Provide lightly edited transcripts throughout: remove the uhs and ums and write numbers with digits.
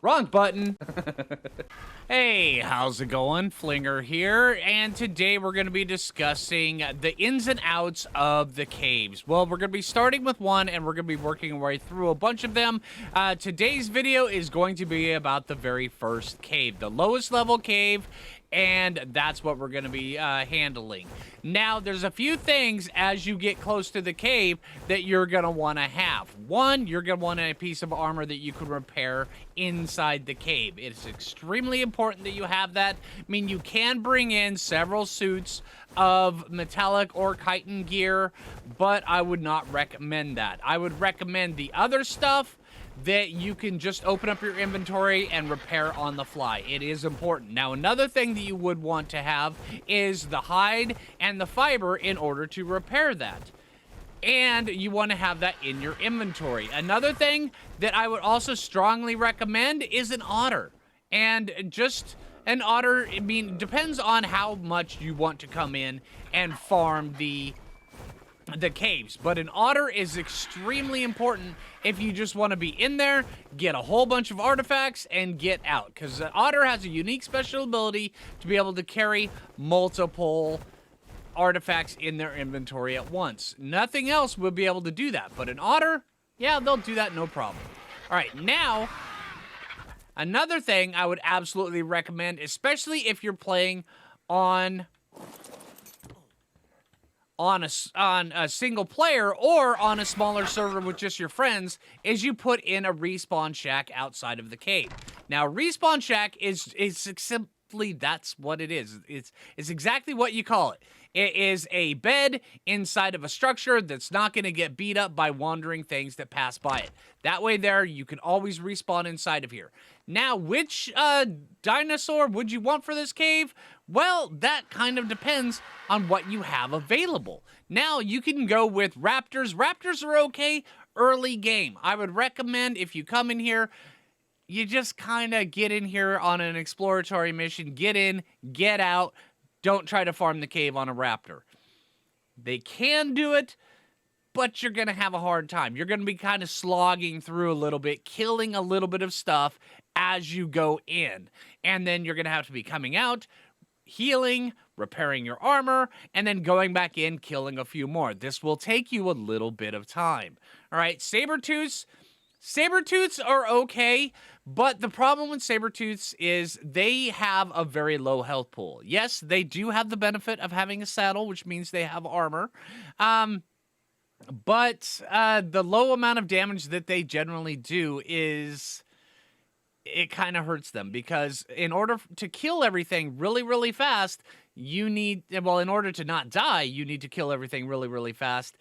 Wrong button. Hey, how's it going? Phlinger here, and today we're going to be discussing the ins and outs of the caves. Well, we're going to be starting with one, and we're going to be working our way through a bunch of them. Today's video is going to be about the very first cave, the lowest level cave, and that's what we're going to be handling. Now, there's a few things as you get close to the cave that you're going to want to have. One, you're going to want a piece of armor that you can repair inside the cave. It's extremely important that you have that. I mean, you can bring in several suits of metallic or chitin gear, but I would not recommend that. I would recommend the other stuff that you can just open up your inventory and repair on the fly. It is important. Now, another thing that you would want to have is the hide and the fiber in order to repair that. And you want to have that in your inventory. Another thing that I would also strongly recommend is an otter. And just an otter, I mean, depends on how much you want to come in and farm the caves, but an otter is extremely important if you just want to be in there, get a whole bunch of artifacts, and get out, because an otter has a unique special ability to be able to carry multiple artifacts in their inventory at once. Nothing else will be able to do that, but an otter, yeah, they'll do that no problem. All right, now, another thing I would absolutely recommend, especially if you're playing on a single player or on a smaller server with just your friends, is you put in a respawn shack outside of the cave. Now, respawn shack is simply, that's what it is. It's exactly what you call it. It is a bed inside of a structure that's not going to get beat up by wandering things that pass by it. That way there, you can always respawn inside of here. Now, which dinosaur would you want for this cave? Well, that kind of depends on what you have available. Now, you can go with raptors. Raptors are okay early game. I would recommend if you come in here, you just kind of get in here on an exploratory mission. Get in, get out. Don't try to farm the cave on a raptor. They can do it, but you're going to have a hard time. You're going to be kind of slogging through a little bit, killing a little bit of stuff as you go in. And then you're going to have to be coming out, healing, repairing your armor, and then going back in, killing a few more. This will take you a little bit of time. All right, Sabertooths. Sabertooths are okay, but the problem with Sabertooths is they have a very low health pool. Yes, they do have the benefit of having a saddle, which means they have armor. But the low amount of damage that they generally do is, it kind of hurts them, because in order to kill everything really, really fast, you need, well, in order to not die, you need to kill everything really, really fast,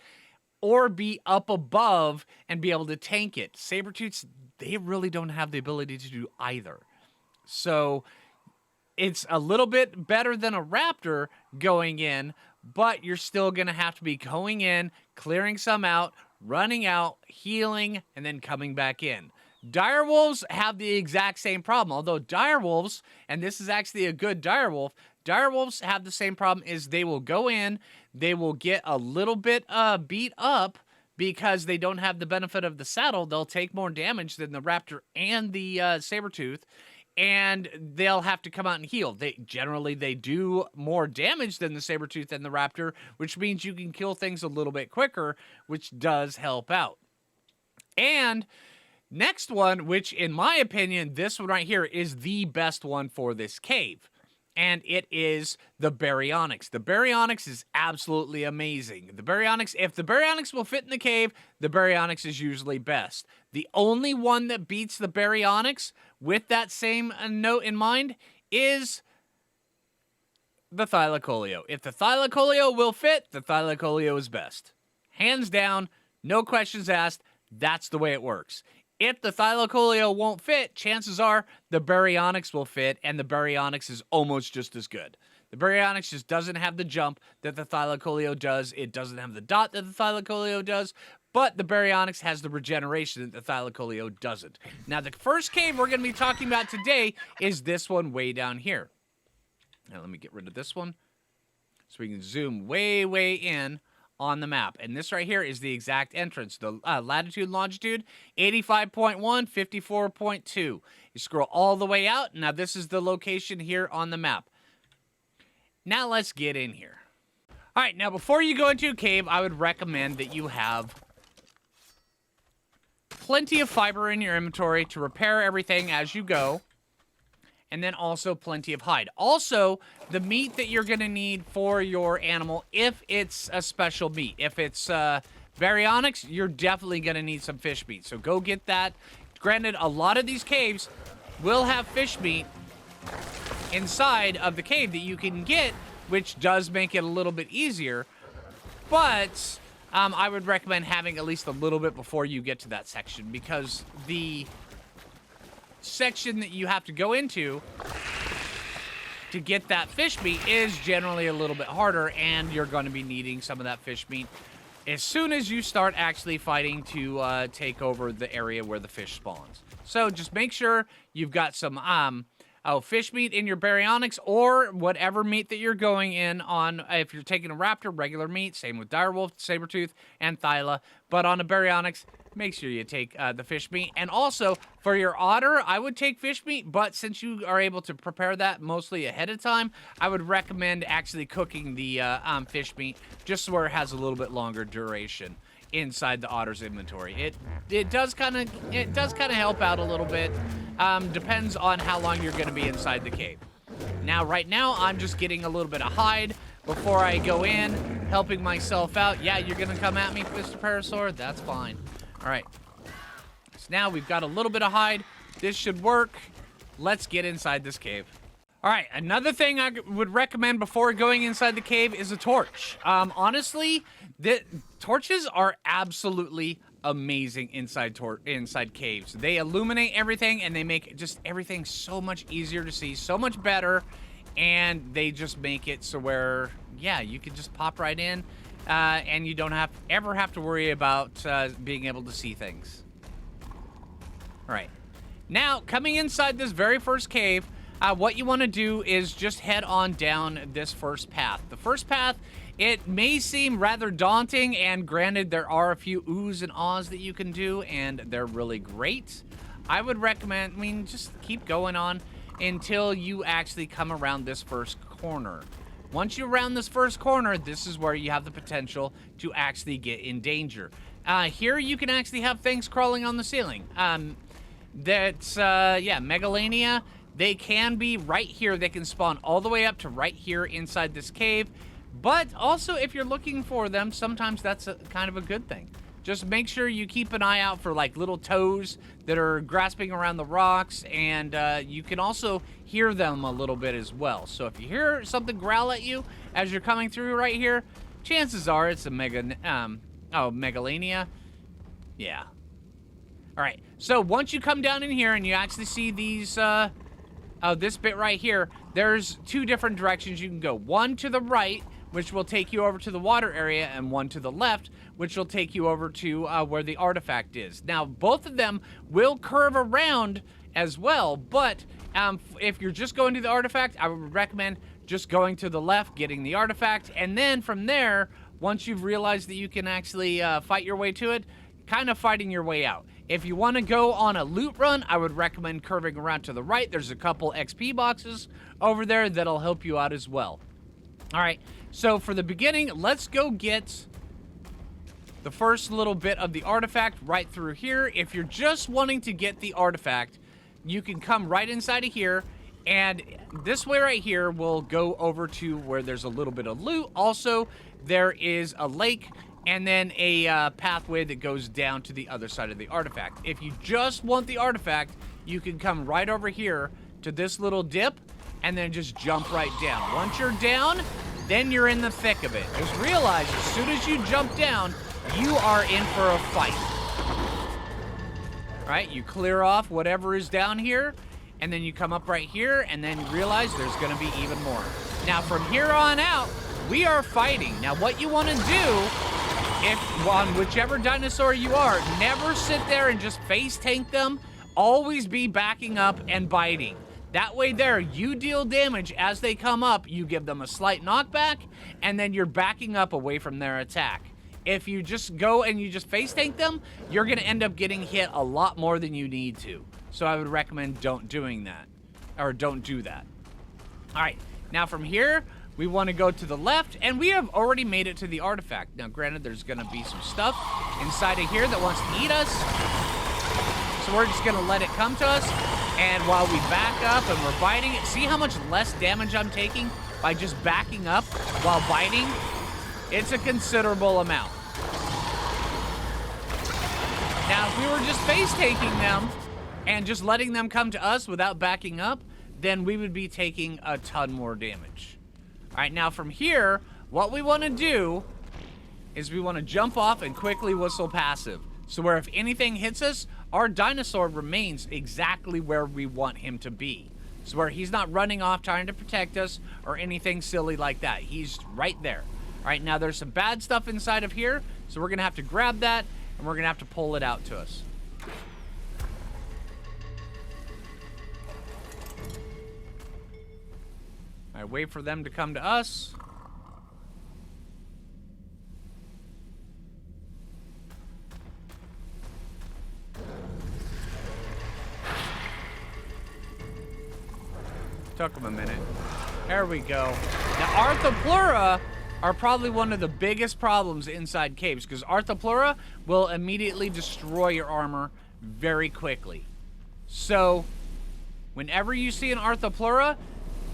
or be up above and be able to tank it. Sabertooths, they really don't have the ability to do either. So it's a little bit better than a raptor going in, but you're still going to have to be going in, clearing some out, running out, healing, and then coming back in. Direwolves have the exact same problem, although direwolves, and this is actually a good direwolf, direwolves have the same problem, is they will go in, they will get a little bit beat up because they don't have the benefit of the saddle. They'll take more damage than the raptor and the Sabertooth, and they'll have to come out and heal. They do more damage than the Sabertooth and the raptor, which means you can kill things a little bit quicker, which does help out. And next one, which in my opinion, this one right here is the best one for this cave, and it is the baryonyx. The baryonyx is absolutely amazing. The baryonyx, if the baryonyx will fit in the cave, the baryonyx is usually best. The only one that beats the baryonyx with that same note in mind is the thylacoleo. If the thylacoleo will fit, the thylacoleo is best. Hands down, no questions asked, that's the way it works. If the thylacoleo won't fit, chances are the baryonyx will fit, and the baryonyx is almost just as good. The baryonyx just doesn't have the jump that the thylacoleo does. It doesn't have the dot that the thylacoleo does, but the baryonyx has the regeneration that the thylacoleo doesn't. Now, the first cave we're going to be talking about today is this one way down here. Now, let me get rid of this one so we can zoom way, way in on the map. And this right here is the exact entrance. The latitude and longitude, 85.1, 54.2. You scroll all the way out. Now, this is the location here on the map. Now, let's get in here. All right, now, before you go into a cave, I would recommend that you have plenty of fiber in your inventory to repair everything as you go. And then also plenty of hide. Also, the meat that you're going to need for your animal, if it's a special meat. If it's baryonyx, you're definitely going to need some fish meat. So go get that. Granted, a lot of these caves will have fish meat inside of the cave that you can get, which does make it a little bit easier. But I would recommend having at least a little bit before you get to that section, because the section that you have to go into to get that fish meat is generally a little bit harder, and you're going to be needing some of that fish meat as soon as you start actually fighting to take over the area where the fish spawns. So just make sure you've got some fish meat in your baryonyx, or whatever meat that you're going in on. If you're taking a raptor, regular meat, same with direwolf, sabertooth, and thyla. But on a baryonyx, make sure you take the fish meat. And also, for your otter, I would take fish meat, but since you are able to prepare that mostly ahead of time, I would recommend actually cooking the fish meat, just where it has a little bit longer duration inside the otter's inventory. It does kind of help out a little bit. Depends on how long you're going to be inside the cave. Now, right now, I'm just getting a little bit of hide before I go in, helping myself out. Yeah, you're going to come at me, Mr. Parasaur? That's fine. All right. So now we've got a little bit of hide. This should work. Let's get inside this cave. All right, another thing I would recommend before going inside the cave is a torch. Honestly, the torches are absolutely amazing inside caves. They illuminate everything, and they make just everything so much easier to see, so much better, and they just make it so where, yeah, you can just pop right in, and you don't ever have to worry about being able to see things. All right, now coming inside this very first cave, what you want to do is just head on down this first path. The first path, it may seem rather daunting, and granted, there are a few oohs and ahs that you can do, and they're really great. I would recommend, just keep going on until you actually come around this first corner. Once you're around this first corner, this is where you have the potential to actually get in danger. Here, you can actually have things crawling on the ceiling. Megalania. They can be right here. They can spawn all the way up to right here inside this cave. But also, if you're looking for them, sometimes that's kind of a good thing. Just make sure you keep an eye out for like little toes that are grasping around the rocks, and you can also hear them a little bit as well. So if you hear something growl at you as you're coming through right here, chances are it's a Megalania. Yeah. All right. So once you come down in here and you actually see these, this bit right here, there's two different directions you can go. One to the right, which will take you over to the water area, and one to the left, which will take you over to where the artifact is. Now, both of them will curve around as well, but if you're just going to the artifact, I would recommend just going to the left, getting the artifact, and then from there, once you've realized that you can actually fight your way to it, kind of fighting your way out. If you want to go on a loot run, I would recommend curving around to the right. There's a couple XP boxes over there that'll help you out as well. All right, so for the beginning, let's go get the first little bit of the artifact right through here. If you're just wanting to get the artifact, you can come right inside of here, and this way right here will go over to where there's a little bit of loot. Also, there is a lake, and then a pathway that goes down to the other side of the artifact. If you just want the artifact, you can come right over here to this little dip, and then just jump right down. Once you're down, then you're in the thick of it. Just realize, as soon as you jump down, you are in for a fight. All right, you clear off whatever is down here, and then you come up right here, and then you realize there's gonna be even more. Now, from here on out, we are fighting. Now, what you wanna do, if on whichever dinosaur you are, never sit there and just face tank them. Always be backing up and biting. That way there, you deal damage as they come up, you give them a slight knockback, and then you're backing up away from their attack. if you just go and you just face tank them, you're going to end up getting hit a lot more than you need to. So I would recommend don't do that. All right, now from here, we want to go to the left, and we have already made it to the artifact. Now, granted, there's going to be some stuff inside of here that wants to eat us, so we're just going to let it come to us, and while we back up and we're biting it, see how much less damage I'm taking by just backing up while biting? It's a considerable amount. Now, if we were just face taking them and just letting them come to us without backing up, then we would be taking a ton more damage. All right, now from here, what we want to do is we want to jump off and quickly whistle passive. So where if anything hits us, our dinosaur remains exactly where we want him to be. So where he's not running off trying to protect us or anything silly like that. He's right there. All right, now there's some bad stuff inside of here, so we're going to have to grab that, and we're going to have to pull it out to us. All right, wait for them to come to us. Took them a minute. There we go. Now, Arthropleura are probably one of the biggest problems inside caves, because Arthropleura will immediately destroy your armor very quickly. So, whenever you see an Arthropleura,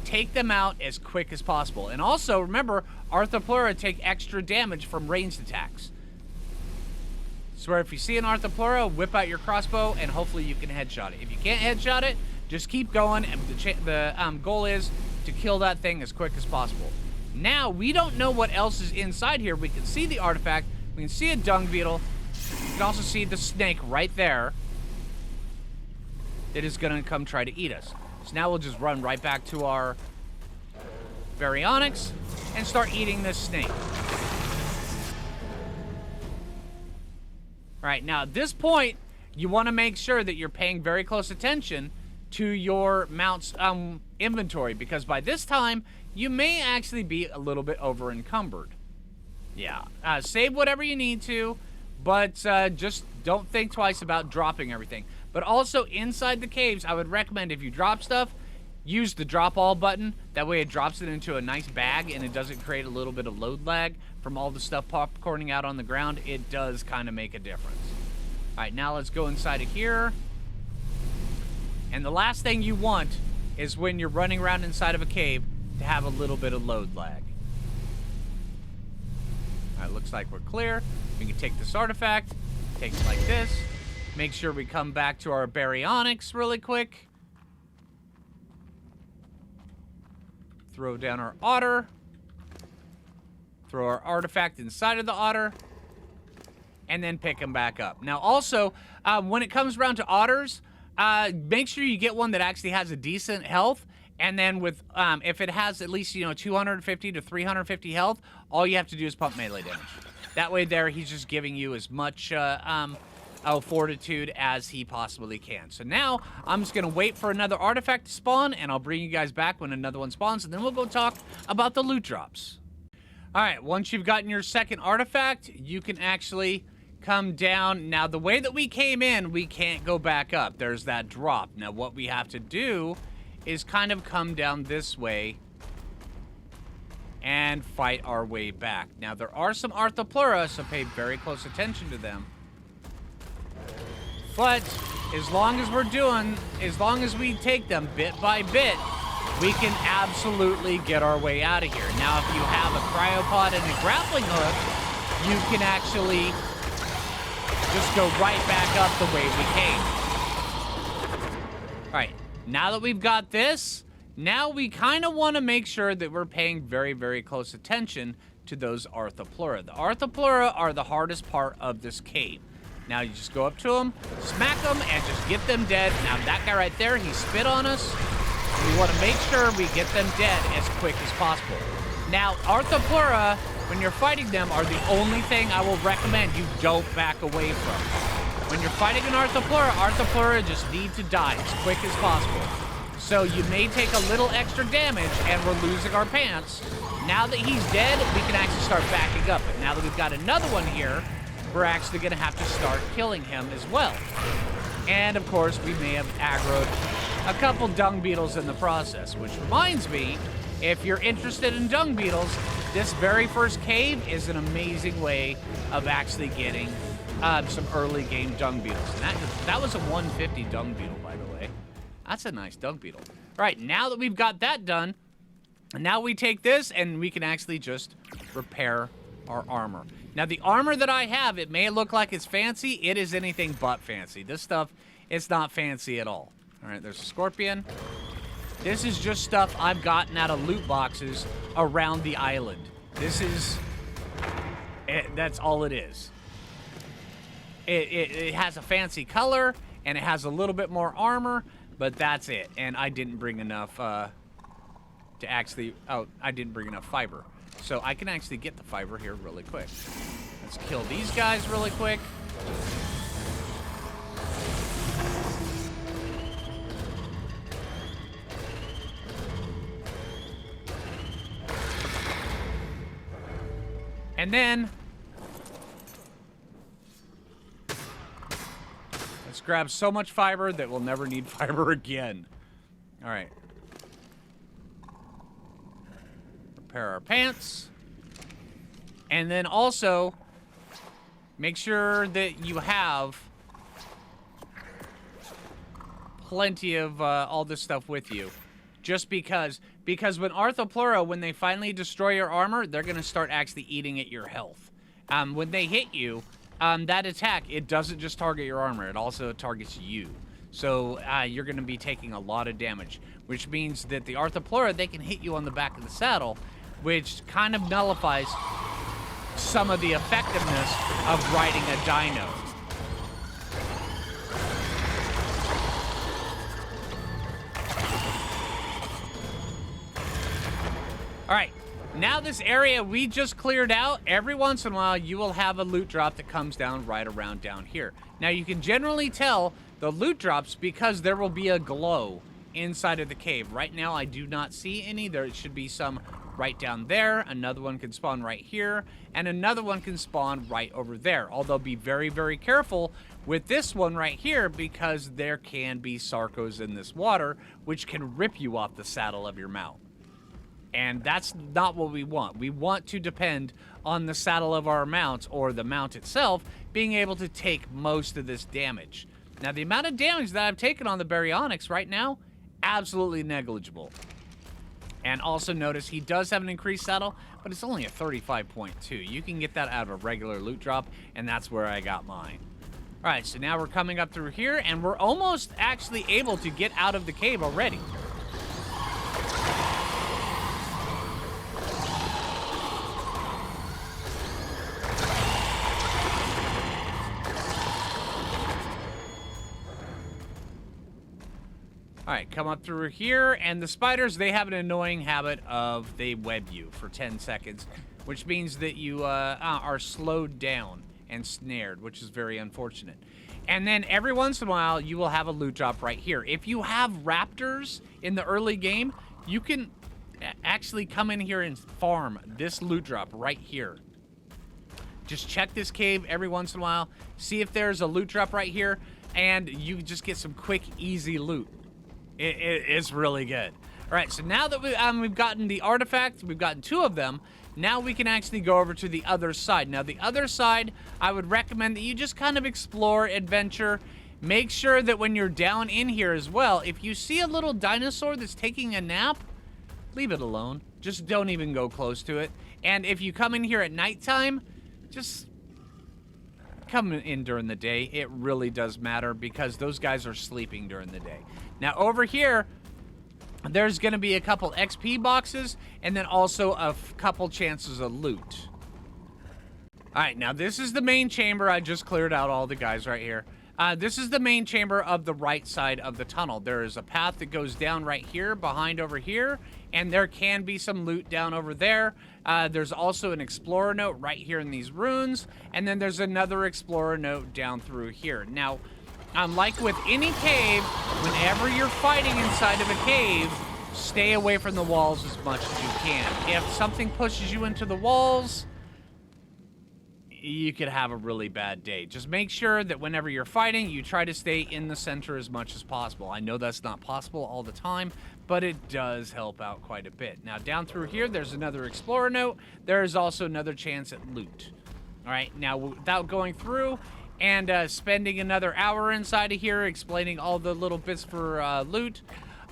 take them out as quick as possible. And also, remember, Arthropleura take extra damage from ranged attacks. So if you see an Arthropleura, whip out your crossbow, and hopefully you can headshot it. If you can't headshot it, just keep going, and the goal is to kill that thing as quick as possible. Now, we don't know what else is inside here. We can see the artifact. We can see a dung beetle. You can also see the snake right there that is going to come try to eat us. So now we'll just run right back to our baryonyx and start eating this snake. All right, now at this point, you want to make sure that you're paying very close attention to your mount's inventory, because by this time, you may actually be a little bit over encumbered. Yeah, save whatever you need to, but just don't think twice about dropping everything. But also inside the caves, I would recommend if you drop stuff, use the drop all button. That way it drops it into a nice bag and it doesn't create a little bit of load lag from all the stuff popcorning out on the ground. It does kind of make a difference. All right, now let's go inside of here. And the last thing you want is when you're running around inside of a cave to have a little bit of load lag. All right, looks like we're clear. We can take this artifact, take it like this. Make sure we come back to our baryonyx really quick. Throw down our otter. Throw our artifact inside of the otter. And then pick them back up. Now also, when it comes around to otters, make sure you get one that actually has a decent health. And then with, if it has at least, 250 to 350 health, all you have to do is pump melee damage. That way there, he's just giving you as much fortitude as he possibly can. So now, I'm just going to wait for another artifact to spawn, and I'll bring you guys back when another one spawns, and then we'll go talk about the loot drops. Alright, once you've gotten your second artifact, you can actually come down. Now, the way that we came in, we can't go back up. There's that drop. Now, what we have to do is kind of come down this way and fight our way back. Now, there are some Arthropleura, so pay very close attention to them. But as long as we take them bit by bit, we can absolutely get our way out of here. Now, if you have a cryopod and a grappling hook, you can actually just go right back up the way we came. All right, now that we've got this, now we kind of want to make sure that we're paying very, very close attention to those Arthropleura. The Arthropleura are the hardest part of this cave. Now you just go up to them, smack them, and just get them dead. Now that guy right there, he spit on us. We want to make sure we get them dead as quick as possible. Now, Arthropleura, when you're fighting them, are the only thing I will recommend you don't back away from. When you're fighting an Arthropleura, Arthropleura just need to die as quick as possible. So you may take a little extra damage, and we're losing our pants. Now that he's dead, we can actually start backing up. But now that we've got another one here, we're actually going to have to start killing him as well. And, of course, we may have aggroed a couple dung beetles in the process, which reminds me, if you're interested in dung beetles, this very first cave is an amazing way of actually getting some early game dung beetles. And that was a 150 dung beetle, by the way. That's a nice dung beetle. All right, now that we've got that done, now we take this and we can actually just repair our armor. Now, the armor that I have, it may look like it's fancy. It is anything but fancy. This stuff, it's not fancy at all. All right, there's a scorpion. This is just stuff I've gotten out of loot boxes around the island. This is... that's all it is. It has a fancy color, and it has a little bit more armor, but that's it. And I didn't bring enough to actually... Oh, I didn't bring enough fiber. So I can actually get the fiber here really quick. Let's kill these guys really quick. And then... let's grab so much fiber that we'll never need fiber again. All right. Repair our pants. And then also, make sure that you have plenty of all this stuff with you. Just because when Arthropleura, when they finally destroy your armor, they're going to start actually eating at your health. When they hit you, that attack, it doesn't just target your armor, it also targets you. So you're going to be taking a lot of damage, which means that the Arthropleura, they can hit you on the back of the saddle, which kind of nullifies some of the effectiveness of riding a dino. All right, now this area we just cleared out, every once in a while you will have a loot drop that comes down right around down here. Now you can generally tell the loot drops because there will be a glow inside of the cave. Right now I do not see any. There should be some right down there. Another one can spawn right here, and another one can spawn right over there. Although be very, very careful with this one right here because there can be sarcos in this water which can rip you off the saddle of your mount. And that's not what we want. We want to depend on the saddle of our mount, or the mount itself, being able to take most of this damage. Now, the amount of damage that I've taken on the Baryonyx right now, absolutely negligible. And also notice he does have an increased saddle, but it's only a 35.2. You can get that out of a regular loot drop, and that's where I got mine. All right, so now we're coming up through here, and we're almost actually able to get out of the cave already. All right, come up through here, and the spiders, they have an annoying habit of they web you for 10 seconds, which means that you are slowed down and snared, which is very unfortunate. And then every once in a while, you will have a loot drop right here. If you have raptors in the early game, you can actually come in here and farm this loot drop right here. Just check this cave every once in a while, see if there's a loot drop right here, and you just get some quick, easy loot. It's really good. All right, so now that we've gotten the artifacts, we've gotten 2 of them, now we can actually go over to the other side. Now, the other side, I would recommend that you just kind of explore, adventure. Make sure that when you're down in here as well, if you see a little dinosaur that's taking a nap, leave it alone. Just don't even go close to it. And if you come in here at nighttime, just come in during the day. It really does matter because those guys are sleeping during the day. Now, over here, there's going to be a couple XP boxes and then also a couple chances of loot. All right, now this is the main chamber. I just cleared out all the guys right here. This is the main chamber of the right side of the tunnel. There is a path that goes down right here, behind over here, and there can be some loot down over there. There's also an explorer note right here in these runes, and then there's another explorer note down through here. Now, Like with any cave, whenever you're fighting inside of a cave, stay away from the walls as much as you can. If something pushes you into the walls, you could have a really bad day. Just make sure that whenever you're fighting, you try to stay in the center as much as possible. I know that's not possible all the time, but it does help out quite a bit. Now, down through here, there's another explorer note. There is also another chance at loot. All right, now, without going through and spending another hour inside of here explaining all the little bits for loot,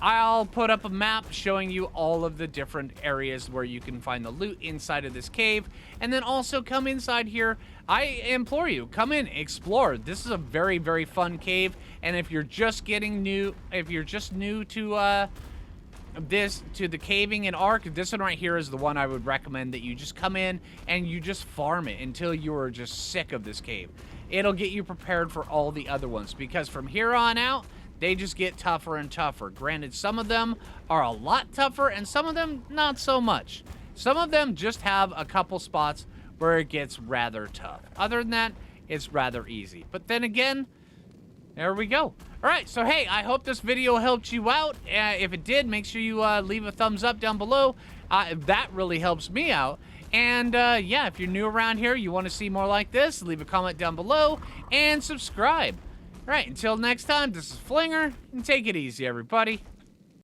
I'll put up a map showing you all of the different areas where you can find the loot inside of this cave. And then also come inside here. I implore you, come in, explore. This is a very, very fun cave. And if you're just new to the caving and Ark, this one right here is the one I would recommend that you just come in and you just farm it until you are just sick of this cave. It'll get you prepared for all the other ones, because from here on out, they just get tougher and tougher. Granted, some of them are a lot tougher and some of them not so much. Some of them just have a couple spots where it gets rather tough. Other than that, it's rather easy. But then again, there we go. All right, so hey, I hope this video helped you out. If it did, make sure you leave a thumbs up down below. That really helps me out. And yeah, if you're new around here, you want to see more like this, leave a comment down below and subscribe. All right, until next time, this is Phlinger, and take it easy, everybody.